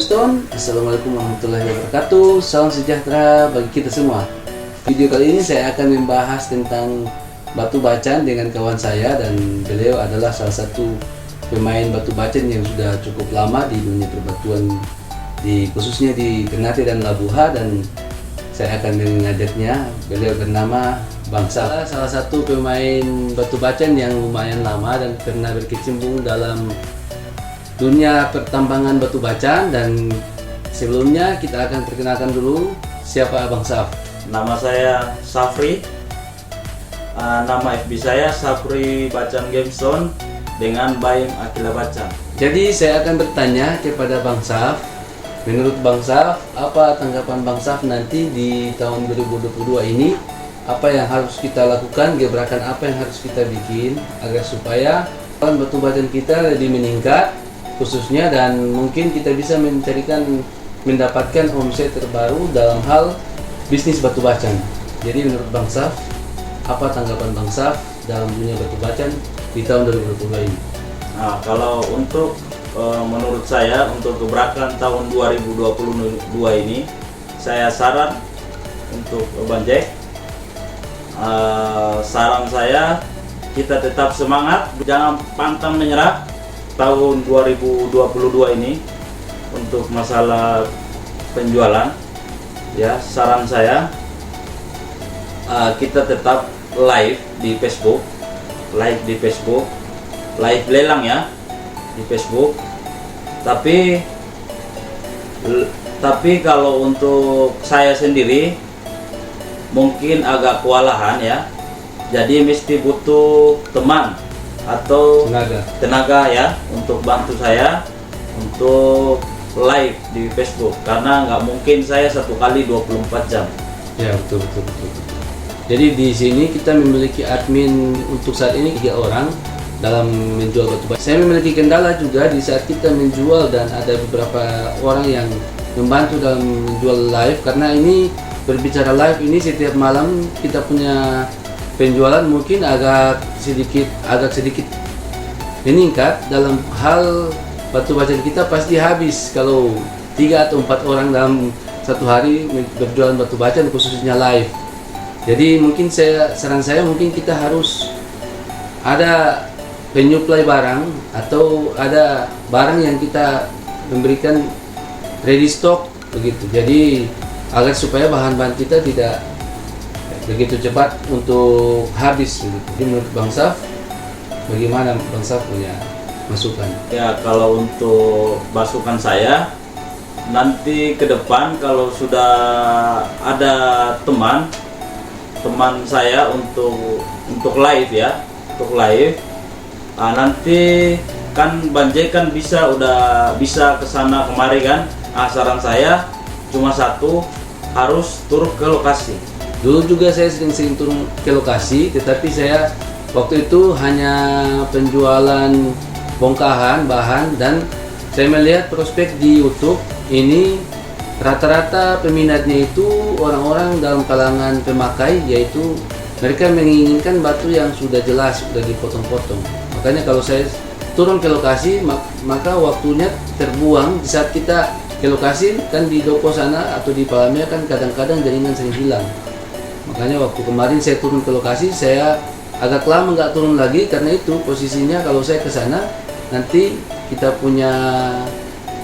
Gemstone. Assalamualaikum warahmatullahi wabarakatuh. Salam sejahtera bagi kita semua. Video kali ini saya akan membahas tentang batu bacan dengan kawan saya, dan beliau adalah salah satu pemain batu bacan yang sudah cukup lama di dunia perbatuan, khususnya di Ternate dan Labuha, dan saya akan mengajaknya. Beliau bernama Bang Saf, salah satu pemain batu bacan yang lumayan lama dan pernah berkecimpung dalam dunia pertambangan batu bacan. Dan sebelumnya kita akan perkenalkan dulu siapa Bang Saf. Nama saya Safri, nama FB saya Safri Bacan Gemstone dengan Baim Akila Bacan. Jadi saya akan bertanya kepada Bang Saf, menurut Bang Saf, apa tanggapan Bang Saf nanti di tahun 2022 ini? Apa yang harus kita lakukan, gebrakan apa yang harus kita bikin agar supaya batu bacan kita lebih meningkat khususnya, dan mungkin kita bisa mendapatkan omset terbaru dalam hal bisnis batu bacan. Jadi menurut Bang Saf, apa tanggapan Bang Saf dalam dunia batu bacan di tahun 2022 ini? Nah, kalau untuk menurut saya untuk gebrakan tahun 2022 ini, saya saran untuk Bang Jack, saran saya kita tetap semangat, jangan pantang menyerah tahun 2022 ini untuk masalah penjualan. Ya, saran saya kita tetap live di Facebook, live lelang ya di Facebook. Tapi kalau untuk saya sendiri mungkin agak kewalahan ya. Jadi mesti butuh teman atau tenaga ya untuk bantu saya untuk live di Facebook, karena nggak mungkin saya satu kali 24 jam. Ya, betul. Jadi di sini kita memiliki admin untuk saat ini 3 orang dalam menjual batu bacan. Saya memiliki kendala juga di saat kita menjual, dan ada beberapa orang yang membantu dalam menjual live, karena ini berbicara live ini setiap malam kita punya penjualan mungkin agak sedikit meningkat. Dalam hal batu bacan kita pasti habis kalau 3 atau 4 orang dalam satu hari berjualan batu bacan khususnya live. Jadi mungkin saran saya mungkin kita harus ada penyuplai barang, atau ada barang yang kita memberikan ready stock begitu. Jadi agar supaya bahan-bahan kita tidak begitu cepat untuk habis begitu. Jadi menurut Bang Saf, bagaimana Bang Saf punya masukan? Ya, kalau untuk masukan saya nanti ke depan kalau sudah ada teman saya untuk live ya, nanti kan Bang J kan udah bisa kesana kemari kan. Saran saya cuma satu, harus turun ke lokasi. Dulu juga saya sering turun ke lokasi, tetapi saya waktu itu hanya penjualan bongkahan bahan, dan saya melihat prospek di YouTube ini rata-rata peminatnya itu orang-orang dalam kalangan pemakai, yaitu mereka menginginkan batu yang sudah jelas, sudah dipotong-potong. Makanya kalau saya turun ke lokasi, maka waktunya terbuang. Di saat kita ke lokasi kan di Dopo sana atau di Palamia kan kadang-kadang jaringan sering hilang. Makanya waktu kemarin saya turun ke lokasi, saya agak lama nggak turun lagi, karena itu posisinya kalau saya ke sana nanti kita punya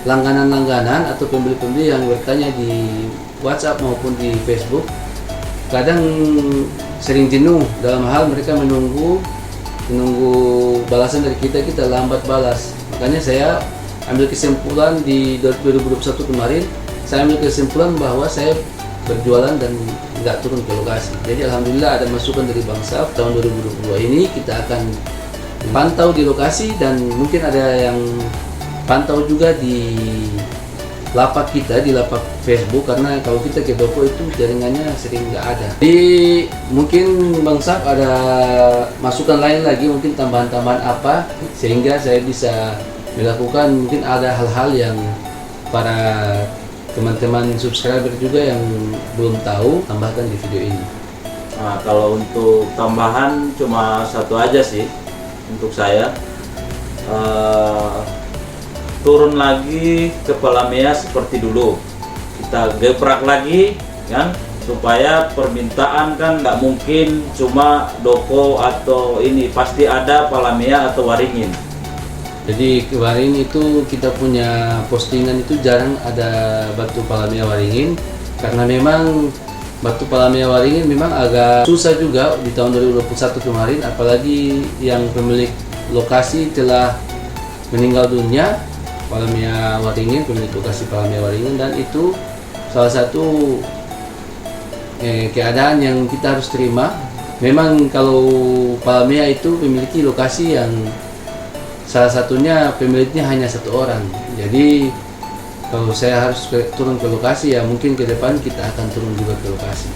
langganan-langganan atau pembeli-pembeli yang bertanya di WhatsApp maupun di Facebook, kadang sering jenuh dalam hal mereka menunggu balasan dari kita lambat balas. Makanya saya ambil kesimpulan di 2021 kemarin, saya ambil kesimpulan bahwa saya berjualan dan nggak turun ke lokasi. Jadi alhamdulillah ada masukan dari Bang Saf. Tahun 2022 ini kita akan pantau di lokasi, dan mungkin ada yang pantau juga di lapak kita, di lapak Facebook, karena kalau kita ke Dopo itu jaringannya sering nggak ada. Jadi mungkin Bang Saf ada masukan lain lagi, mungkin tambahan-tambahan apa sehingga saya bisa melakukan, mungkin ada hal-hal yang para teman-teman subscriber juga yang belum tahu, tambahkan di video ini. Nah, kalau untuk tambahan cuma satu aja sih untuk saya. turun lagi ke Palamea seperti dulu. Kita geprak lagi kan, supaya permintaan kan nggak mungkin cuma doko atau ini, pasti ada Palamea atau Waringin. Jadi kemarin itu kita punya postingan itu jarang ada batu Palamea Waringin, karena memang batu Palamea Waringin memang agak susah juga di tahun 2021 kemarin, apalagi yang pemilik lokasi telah meninggal dunia, Palamea Waringin, pemilik lokasi Palamea Waringin, dan itu salah satu keadaan yang kita harus terima. Memang kalau Palamea itu memiliki lokasi yang salah satunya pemiliknya hanya satu orang. Jadi kalau saya harus turun ke lokasi, ya mungkin ke depan kita akan turun juga ke lokasi.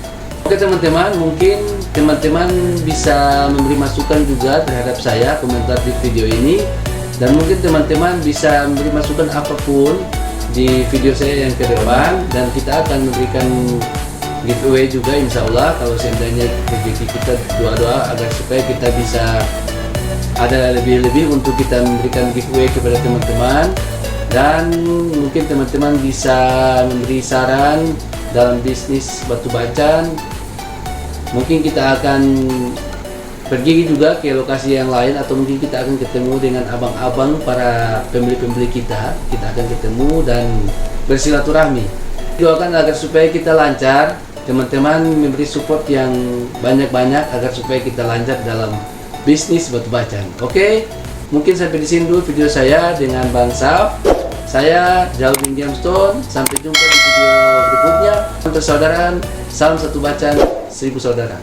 Oke teman-teman, mungkin teman-teman bisa memberi masukan juga terhadap saya, komentar di video ini, dan mungkin teman-teman bisa memberi masukan apapun di video saya yang ke depan, dan kita akan memberikan giveaway juga insya Allah. Kalau seandainya rezeki kita, doa-doa agar supaya kita bisa ada lebih-lebih untuk kita memberikan giveaway kepada teman-teman, dan mungkin teman-teman bisa memberi saran dalam bisnis batu bacan. Mungkin kita akan pergi juga ke lokasi yang lain, atau mungkin kita akan ketemu dengan abang-abang para pembeli-pembeli kita akan ketemu dan bersilaturahmi. Doakan agar supaya kita lancar, teman-teman memberi support yang banyak-banyak agar supaya kita lancar dalam bisnis batu bacan. Oke, mungkin sampai di sini dulu video saya dengan Bang Saf. Saya Jalvin Gemstone. Sampai jumpa di video berikutnya. Untuk saudara, salam satu bacan, 1000 saudara.